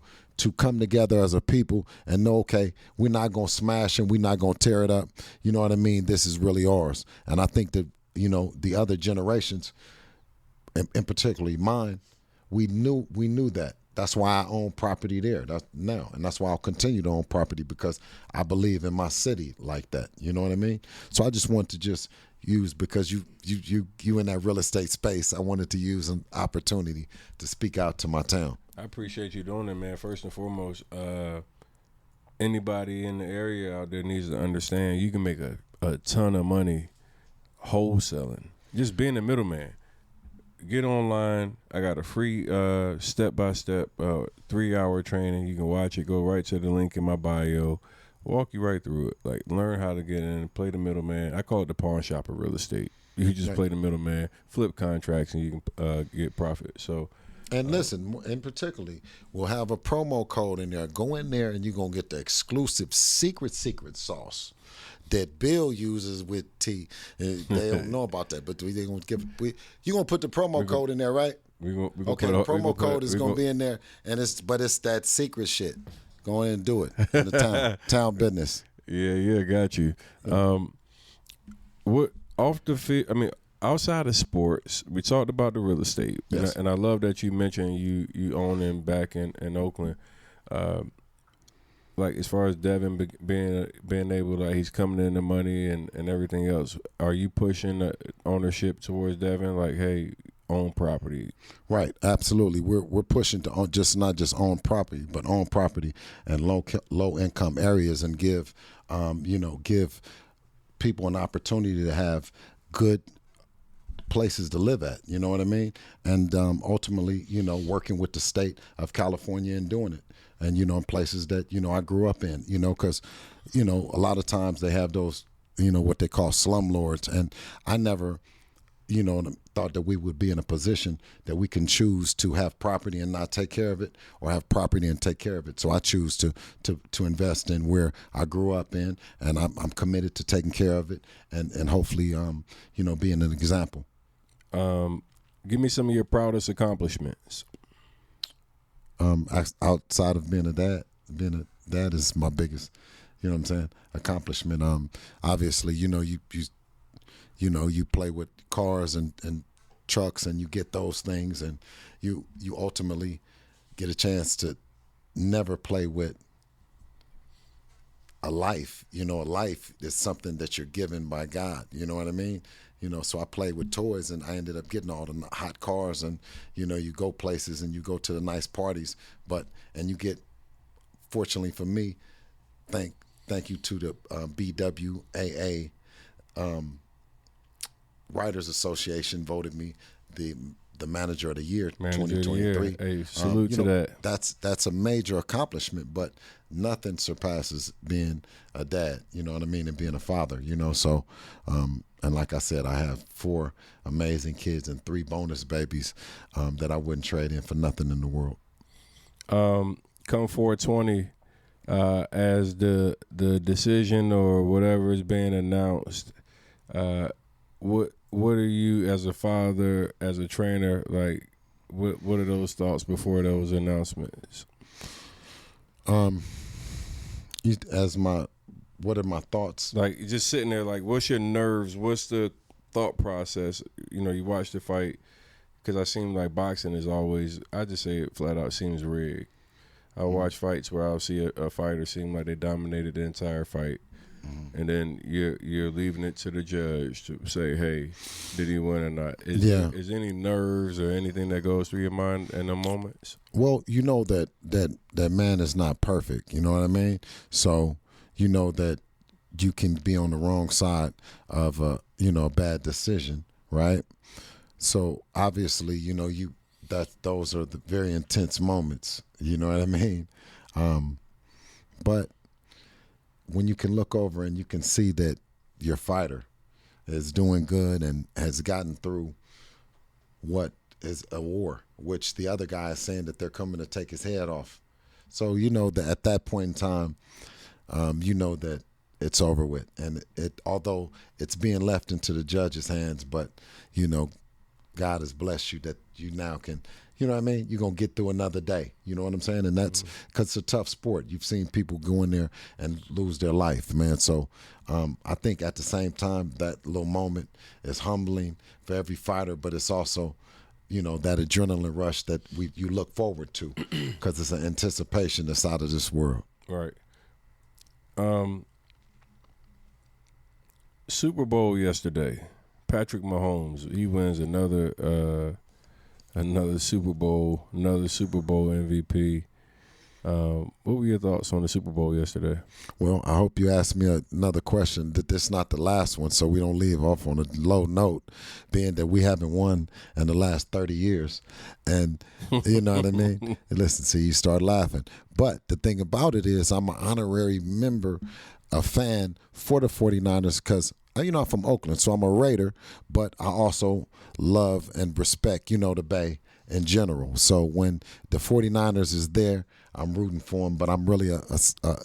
come together as a people and know, okay, we're not going to smash and we're not going to tear it up. You know what I mean? This is really ours. And I think that, the other generations, and particularly mine, we knew that. That's why I own property there now. And that's why I'll continue to own property, because I believe in my city like that. You know what I mean? So I just want to just use, because you in that real estate space, I wanted to use an opportunity to speak out to my town. I appreciate you doing it, man. First and foremost, anybody in the area out there needs to understand you can make a ton of money wholesaling. Just being a middleman. Get online. I got a free step-by-step 3-hour training. You can watch it. Go right to the link in my bio. Walk you right through it. Like, learn how to get in, play the middleman. I call it the pawn shop of real estate. You just play the middleman, flip contracts, and you can get profit. So, and listen, and particularly, we'll have a promo code in there. Go in there, and you're going to get the exclusive secret sauce that Bill uses with T. They don't know about that, but they're going to give. You're going to put the promo code in there, right? Okay, the promo code is going to be in there, and it's that secret shit. Go ahead and do it in the town business. Yeah, got you. What off the field? I mean, outside of sports, we talked about the real estate, yes. and I love that you mentioned you owning back in Oakland. Like, as far as Devin being able, like, he's coming in the money and everything else, are you pushing ownership towards Devin? Like, hey, own property. Right, absolutely. We're pushing to own, not just own property, but own property in low income areas, and give people an opportunity to have good places to live at. You know what I mean? And ultimately, working with the state of California and doing it. And, in places that, I grew up in, because, a lot of times they have those, what they call slumlords. And I never, thought that we would be in a position that we can choose to have property and not take care of it, or have property and take care of it. So I choose to invest in where I grew up in, and I'm committed to taking care of it, and hopefully, being an example. Give me some of your proudest accomplishments. Outside of being a dad is my biggest, accomplishment. Obviously, you play with cars and trucks, and you get those things, and you ultimately get a chance to never play with a life. A life is something that you're given by God. You know what I mean? So I played with toys, and I ended up getting all the hot cars, and, you go places and you go to the nice parties, and you get, fortunately for me, thank you to the BWAA Writers Association voted me the manager of the year, 2023. Hey, salute to that. That's a major accomplishment, but nothing surpasses being a dad, you know what I mean, and being a father, so and like I said, I have 4 amazing kids and 3 bonus babies that I wouldn't trade in for nothing in the world. Come 420, as the decision or whatever is being announced, what are you, as a father, as a trainer, like, what are those thoughts before those announcements? What are my thoughts? Like, just sitting there, like, what's your nerves? What's the thought process? You watch the fight, because I seem like boxing is always, I just say it flat out, seems rigged. I watch fights where I'll see a fighter seem like they dominated the entire fight, and then you're leaving it to the judge to say, hey, did he win or not? Is any nerves or anything that goes through your mind in the moments? Well, that man is not perfect. You know what I mean? So that you can be on the wrong side of a bad decision, right? So obviously, those are the very intense moments. You know what I mean? But when you can look over and you can see that your fighter is doing good and has gotten through what is a war, which the other guy is saying that they're coming to take his head off. So that at that point in time, that it's over with. And although it's being left into the judge's hands, but, God has blessed you that you now can, you know what I mean? You're going to get through another day. You know what I'm saying? And that's because it's a tough sport. You've seen people go in there and lose their life, man. So I think at the same time, that little moment is humbling for every fighter, but it's also, you know, that adrenaline rush that you look forward to because it's an anticipation that's out of this world. Right. Super Bowl yesterday. Patrick Mahomes, he wins another Super Bowl MVP. What were your thoughts on the Super Bowl yesterday? Well, I hope you ask me another question, that this is not the last one, so we don't leave off on a low note, being that we haven't won in the last 30 years. And you know what I mean? And listen, see, you start laughing. But the thing about it is I'm an honorary member, a fan for the 49ers because, you know, I'm from Oakland, so I'm a Raider, but I also love and respect, you know, the Bay in general. So when the 49ers is there, I'm rooting for them, but I'm really a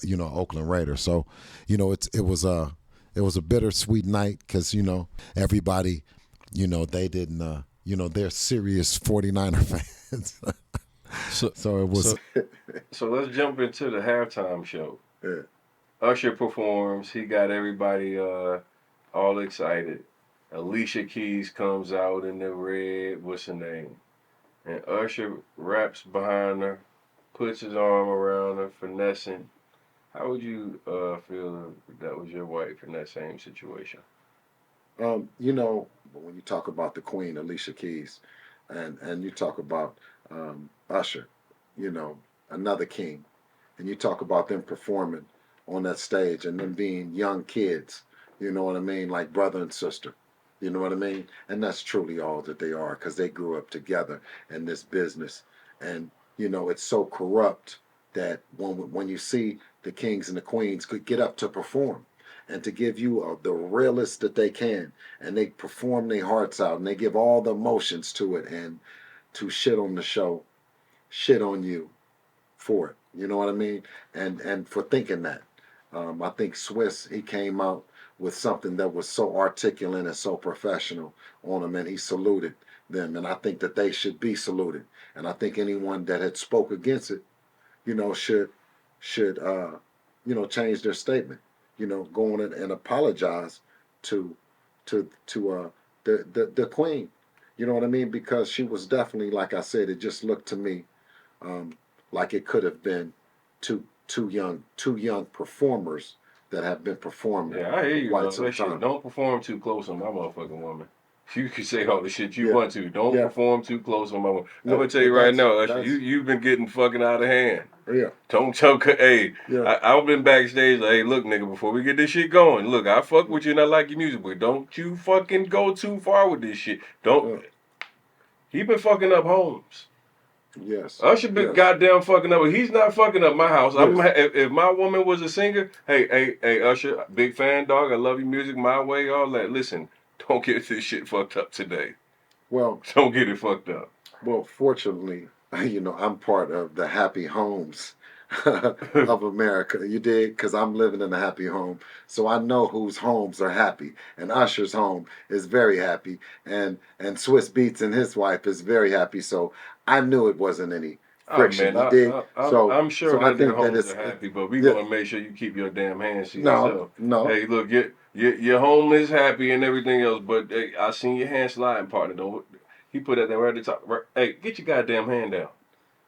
you know, Oakland Raider. So, you know, it was a bittersweet night because, you know, everybody, you know, they didn't, you know, they're serious 49er fans. So it was. So let's jump into the halftime show. Yeah. Usher performs. He got everybody all excited. Alicia Keys comes out in the red, what's her name? And Usher raps behind her, puts his arm around her, finessing. How would you feel if that was your wife in that same situation? You know, when you talk about the Queen, Alicia Keys, and you talk about Usher, you know, another king, and you talk about them performing on that stage and them being young kids, you know what I mean, like brother and sister, you know what I mean? And that's truly all that they are because they grew up together in this business. And, you know, it's so corrupt that when you see the kings and the queens could get up to perform and to give you the realest that they can, and they perform their hearts out and they give all the emotions to it, and to shit on the show, shit on you for it, you know what I mean? And for thinking that. I think Swiss, he came out with something that was so articulate and so professional on him, and he saluted them, and I think that they should be saluted. And I think anyone that had spoke against it, you know, should you know, change their statement, you know, go on and apologize to the queen, you know what I mean? Because she was definitely, like I said, it just looked to me like it could have been two young performers that have been performing. Yeah, I hear you. Quite some time. Don't perform too close on my motherfucking woman. You can say all the shit you want to. Don't perform too close on my woman. I'm gonna tell you right now, Usher, you've been getting fucking out of hand. Yeah. Don't choke. Hey, I've been backstage like, hey, look, nigga, before we get this shit going, look, I fuck with you and I like your music, but don't you fucking go too far with this shit. Don't. He been fucking up homes. Yes. Usher been goddamn fucking up. He's not fucking up my house. Yes. If my woman was a singer, hey, Usher, big fan, dog. I love your music, my way, all that. Listen, don't get this shit fucked up today. Well, don't get it fucked up. Well, fortunately, you know, I'm part of the happy homes of America. You dig? Because I'm living in a happy home. So I know whose homes are happy. And Usher's home is very happy. And Swiss Beats and his wife is very happy. So I knew it wasn't any friction. Oh, man, you dig? I'm sure so that I think their homes that are happy, but we want to make sure you keep your damn hands to no, yourself. No. Hey, look, your home is happy and everything else, but hey, I seen your hand sliding, partner. Don't he put that there right at the top? Right, hey, get your goddamn hand down.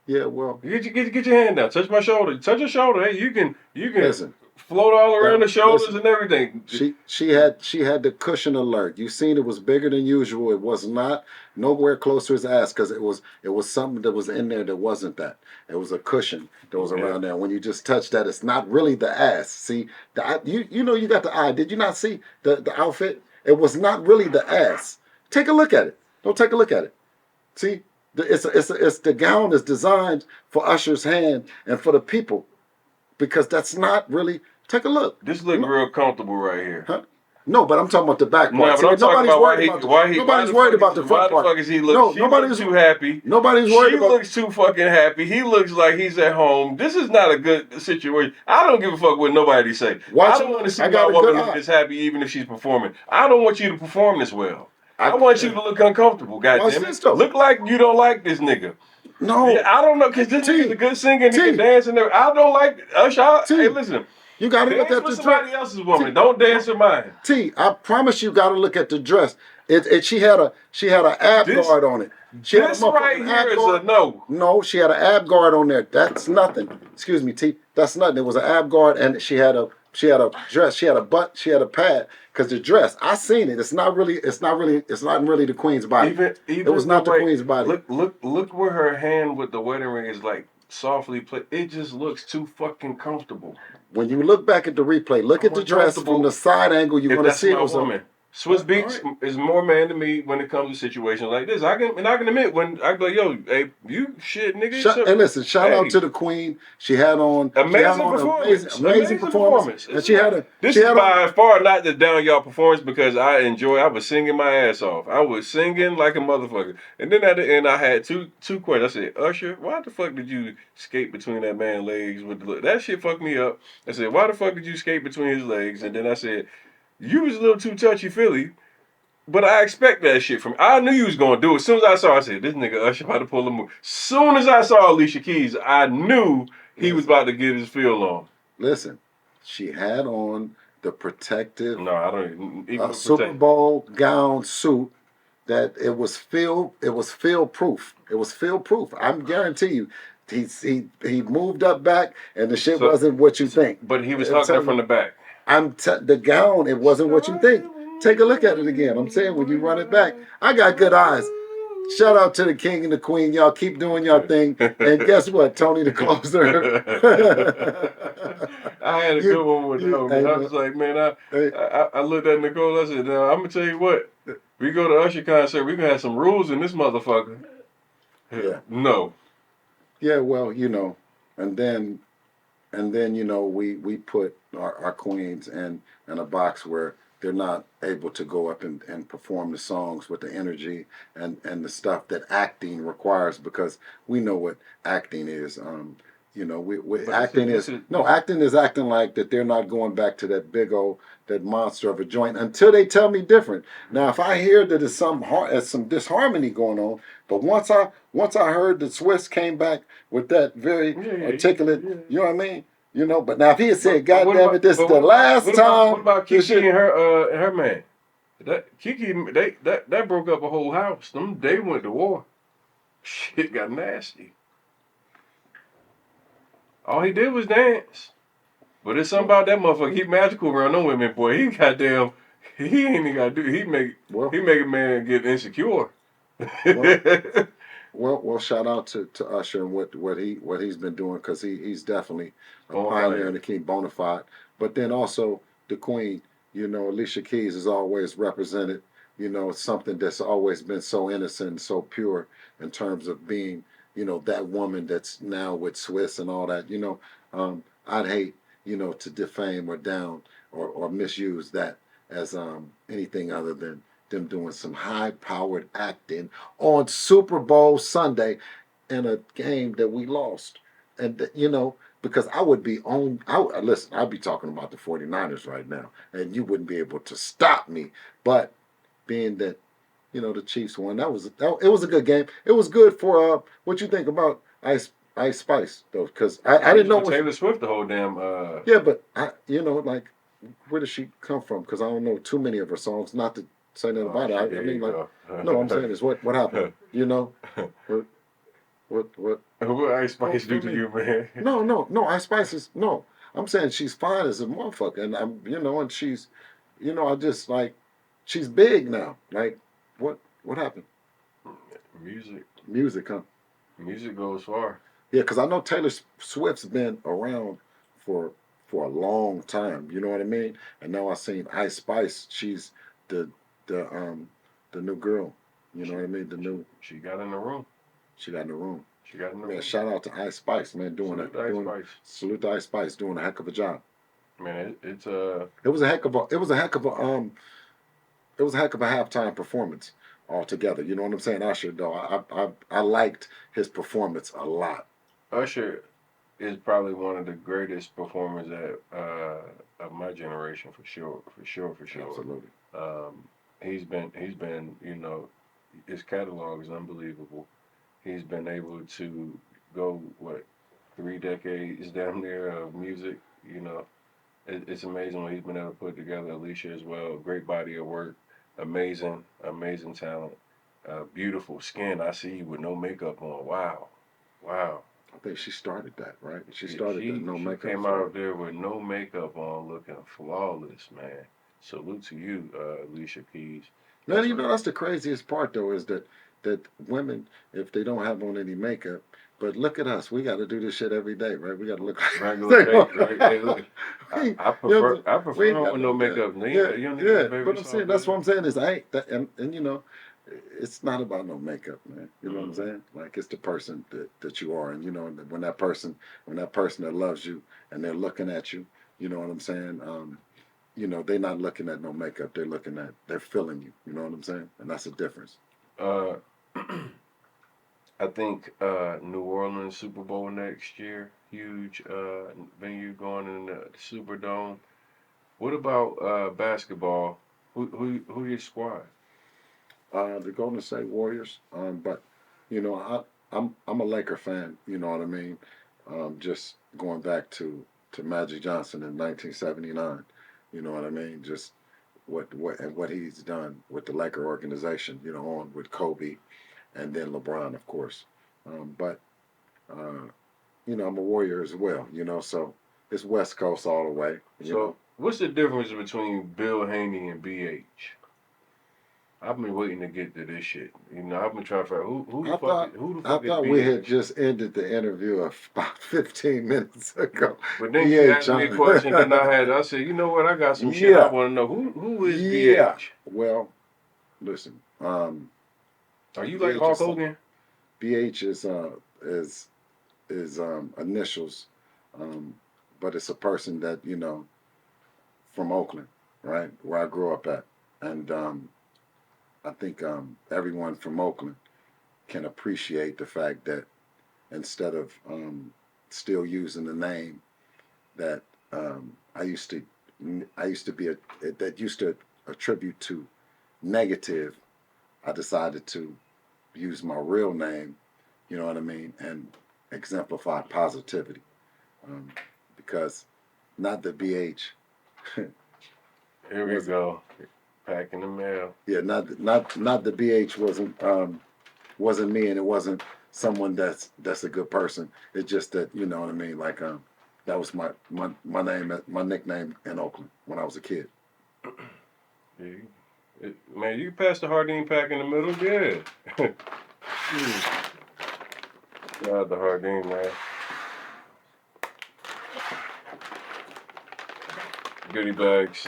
Yeah, well, get your hand down. Touch my shoulder. Touch your shoulder. Hey, you can listen, float all around the shoulders and everything. She had the cushion alert. You seen it was bigger than usual. It was not nowhere close to his ass because it was something that was in there that wasn't that. It was a cushion that was around there. When you just touch that, it's not really the ass. See, you know you got the eye. Did you not see the outfit? It was not really the ass. Take a look at it. Don't take a look at it. See, it's the gown is designed for Usher's hand and for the people, because that's not really. Take a look. This look real comfortable right here. Huh? No, but I'm talking about the back part. No, but I'm talking about nobody's worried about the front part. Why the fuck is he look? No, nobody's too happy. Nobody's worried about. She looks too fucking happy. He looks like he's at home. This is not a good situation. I don't give a fuck what nobody say. I don't want to see my woman look this happy even if she's performing. I don't want you to perform this well. I want you to look uncomfortable, goddamn it. Look like you don't like this nigga. No. Yeah, I don't know, because this nigga's a good singer and he can dance and everything. I don't like Usher. Hey, listen. You got to look at with somebody else's woman. Don't dance with mine. I promise you got to look at the dress. She had an ab guard on it. This right here is a no. No, she had an ab guard on there. That's nothing. Excuse me, T. That's nothing. It was an ab guard, and she had a dress. She had a butt. She had a pad. Cause the dress, I seen it. It's not really the queen's body. It was not the queen's body. Look where her hand with the wedding ring is like softly played. It just looks too fucking comfortable. When you look back at the replay, look at the dress from the side angle. You're gonna see it was a woman. Swiss Beats is more man to me when it comes to situations like this. I can admit when I go, yo, hey, you shit, nigga. And listen, shout out to the queen. She had on amazing performance. And she had This is by far not the down y'all performance because I was singing my ass off. I was singing like a motherfucker. And then at the end, I had two questions. I said, Usher, why the fuck did you skate between that man's legs with the look? That shit fucked me up. I said, why the fuck did you skate between his legs? And then I said, you was a little too touchy-feely, but I expect that shit from you. I knew you was going to do it. As soon as I saw it, I said, this nigga Usher about to pull a move. As soon as I saw Alicia Keys, I knew he was about to get his feel on. Listen, she had on the protective Super Bowl gown suit that it was fill proof. It was fill proof. I'm guarantee you. He moved up back and the shit wasn't what you think. But he was hugging her from the back. The gown, it wasn't what you think. Take a look at it again. I'm saying when you run it back, I got good eyes. Shout out to the king and the queen. Y'all keep doing your thing. And guess what? Tony the closer. I had a good one with him. I was like, man, I looked at Nicole. I said, now, I'm going to tell you what. We go to Usher concert. We going to have some rules in this motherfucker. Yeah. No. Yeah, well, you know. And then you know, we put our queens in a box where they're not able to go up and perform the songs with the energy and the stuff that acting requires, because we know what acting is. You know, acting is acting like that they're not going back to that big old, that monster of a joint until they tell me different. Now, if I hear that there's some disharmony going on, but once I heard that Swiss came back with that very articulate, you know what I mean? You know, but now if he had said, "God damn it, this is the last time." What about Kiki and her man? Kiki, that broke up a whole house. They went to war. Shit got nasty. All he did was dance. But it's something about that motherfucker. He magical around them women, boy. He ain't even got to do. He make a man get insecure. Well, shout out to Usher and what he's been doing, because he's definitely a pioneer and a king, bona fide. But then also the queen, you know, Alicia Keys is always represented, you know, something that's always been so innocent, so pure in terms of being, you know, that woman that's now with Swiss and all that. You know, I'd hate, you know, to defame or down or misuse that as anything other than them doing some high-powered acting on Super Bowl Sunday in a game that we lost. And, you know, because I would be listen, I'd be talking about the 49ers right now, and you wouldn't be able to stop me. But being that, you know, the Chiefs won, it was a good game. It was good for, what you think about Ice Spice, though? Because I didn't know. Taylor Swift the whole damn... Yeah, but, you know, like, where does she come from? Because I don't know too many of her songs, not to say nothing about it. I mean, like, no, I'm saying is what happened, you know? What Ice Spice do to you, man? No, Ice Spice is, no. I'm saying she's fine as a motherfucker, and I'm, you know, and she's, you know, I just, like, she's big now. Like, what happened? Music, huh? Music goes far. Yeah, because I know Taylor Swift's been around for a long time, you know what I mean? And now I seen Ice Spice, she's the new girl, you know what I mean? She got in the room. Man, shout out to Ice Spice, man, salute to Ice Spice, doing a heck of a job. Man, it was a heck of a halftime performance altogether. You know what I'm saying? Usher, though, I liked his performance a lot. Usher is probably one of the greatest performers of my generation, for sure. Absolutely. he's been, his catalog is unbelievable. He's been able to go, what, 3 decades down there of music. You know, it's amazing what he's been able to put together. Alicia as well, great body of work, amazing talent, beautiful skin. I see you with no makeup on. Wow, wow. I think she started that, right? She She started that she, no she makeup came for out there with no makeup on, looking flawless, man. Salute to you, Alicia Keys. Man, That's you what. know that's the craziest part though is that women, if they don't have on any makeup, but look at us, we got to do this shit every day, right? We got to look Regular face, right? Hey, look, we, I you know, prefer I we prefer ain't him got with no no that. makeup. Yeah, You don't think his yeah. baby But I'm sound saying that's good? what I'm saying is I ain't that, and you know, it's not about no makeup, man. You know what I'm Mm-hmm. saying? Like it's the person that you are, and you know when that person that loves you and they're looking at you, you know what I'm saying? You know, they're not looking at no makeup. They're feeling you. You know what I'm saying? And that's the difference. Uh, I think New Orleans Super Bowl next year, huge venue going in the Superdome. What about basketball? Who your squad? The Golden State Warriors. But you know, I'm a Laker fan. You know what I mean? Just going back to Magic Johnson in 1979. You know what I mean? Just what he's done with the Laker organization. You know, on with Kobe and then LeBron, of course. But uh, you know, I'm a Warrior as well. You know, so it's West Coast all the way. You know. So, what's the difference between Bill Haney and BH? I've been waiting to get to this shit. I've been trying to figure out I thought who the I fuck is thought we had BH. just ended the interview about 15 minutes ago. But then you BH asked me a on. question, then I said, you know what? I got some shit I Yeah, want to know. Who is yeah. BH? Well, listen. Are you like BH Hulk is Hogan? BH is initials, um, but it's a person that you know from Oakland, right, where I grew up at, and I think everyone from Oakland can appreciate the fact that instead of still using the name that I used to be that used to attribute to negative, I decided to use my real name, you know what I mean, and exemplify positivity. Um, because not the BH Here we wasn't, go. Packing the mail. yeah, not the BH wasn't me, and it wasn't someone that's a good person. It's just that you know what I mean. Like that was my name, my nickname in Oakland when I was a kid. Yeah, man, you can pass the Hardin pack in the middle, yeah. Hmm. Shout out to Hardin, man. Goodie bags.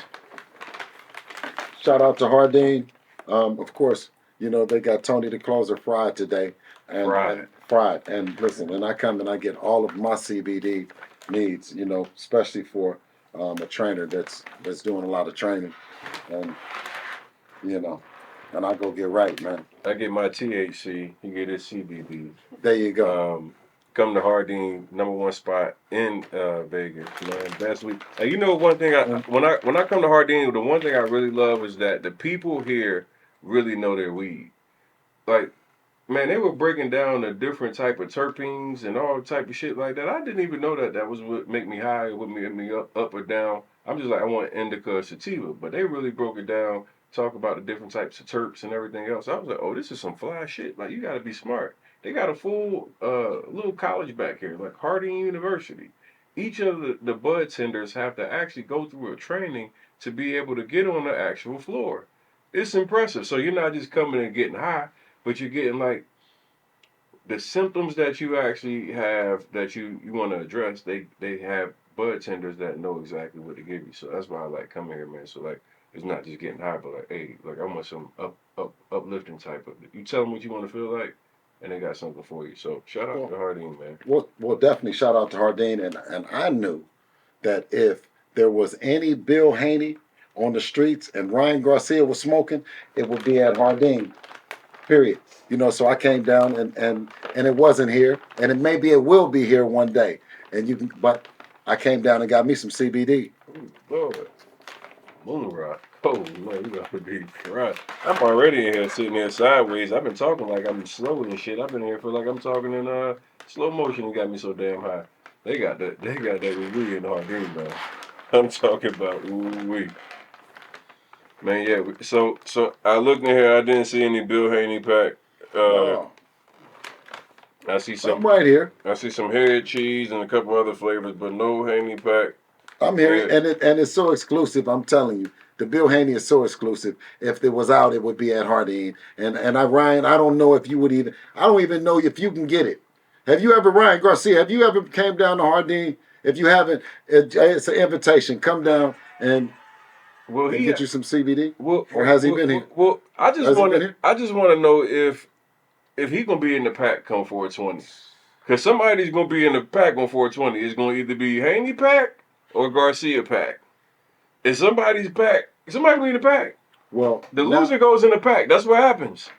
Shout out to Hardin. Of course, you know they got Tony the Closer fried today, and Fried. fried. And listen, and I come and I get all of my CBD needs. You know, especially for a trainer that's doing a lot of training, and you know, and I go get right, man. I get my THC. You get his CBD. There you go. Um, Come to Hardin, #1 spot in Vegas, man. Best week. And you know one thing, And when I come to Hardin, the one thing I really love is that the people here really know their weed. Like, man, they were breaking down the different type of terpenes and all type of shit like that. I didn't even know that was what make me high, what make me up or down. I'm just like, I want indica or sativa, but they really broke it down, talk about the different types of terps and everything else. I was like, oh, this is some fly shit. Like, you got to be smart. They got a full little college back here, like Harding University. Each of the bud tenders have to actually go through a training to be able to get on the actual floor. It's impressive. So you're not just coming and getting high, but you're getting like the symptoms that you actually have that you want to address. They have bud tenders that know exactly what to give you. So that's why I like coming here, man. So like it's not just getting high, but like hey, like I want some uplifting type of. You tell them what you want to feel like, and they got something for you. So shout out well, to Hardin, man. well, definitely shout out to Hardin, and I knew that if there was any Bill Haney on the streets and Ryan Garcia was smoking, it would be at Hardin. Period. You know, so I came down and it wasn't here, and maybe it will be here one day. And but I came down and got me some CBD. Ooh, Lord, moon rock. Oh man, you gotta be right. I'm already in here sitting here sideways. I've been talking like I'm slow and shit. I've been here for like I'm talking in slow motion. It got me so damn high. They got that. They got that ooh in the Hardin, man. I'm talking about ooh wee. Man, yeah. So I looked in here. I didn't see any Bill Haney pack. Oh, I see I'm some. right here. I see some head cheese and a couple other flavors, but no Haney pack. I'm here, Yeah. and it's so exclusive. I'm telling you, the Bill Haney is so exclusive. If it was out, it would be at Hardin. And Ryan, I don't know if you would even. I don't even know if you can get it. Have you ever, Ryan Garcia? Have you ever came down to Hardin? If you haven't, it's an invitation. Come down and get you some CBD. Or has he been here? Well, Has he been here? I just want to know if he gonna be in the pack come 420. Cause somebody's gonna be in the pack on 420. It's gonna either be Haney pack or Garcia pack. If somebody's pack, somebody gonna be in the pack. Well, The loser goes in the pack. That's what happens.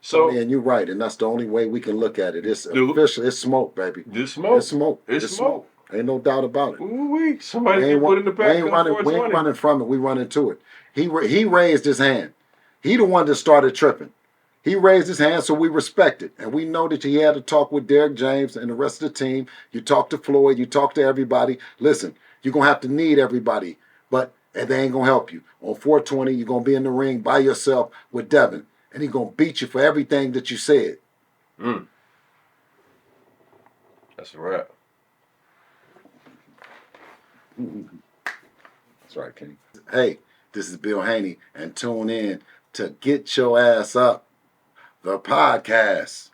So Tony, and you're right, and that's the only way we can look at it. It's official. It's smoke, baby. This smoke. It's smoke. It's smoke. Ain't no doubt about it. Ooh-wee. Somebody get put in the pack. We ain't running from it. We running to it. He raised his hand. He the one that started tripping. He raised his hand, so we respect it. And we know that he had to talk with Derek James and the rest of the team. You talk to Floyd. You talk to everybody. Listen, you're going to have to need everybody, but they ain't going to help you. On 420, you're going to be in the ring by yourself with Devin, and he's going to beat you for everything that you said. That's a wrap. That's right, Kenny. Hey, this is Bill Haney, and tune in to Get Your Ass Up, the podcast.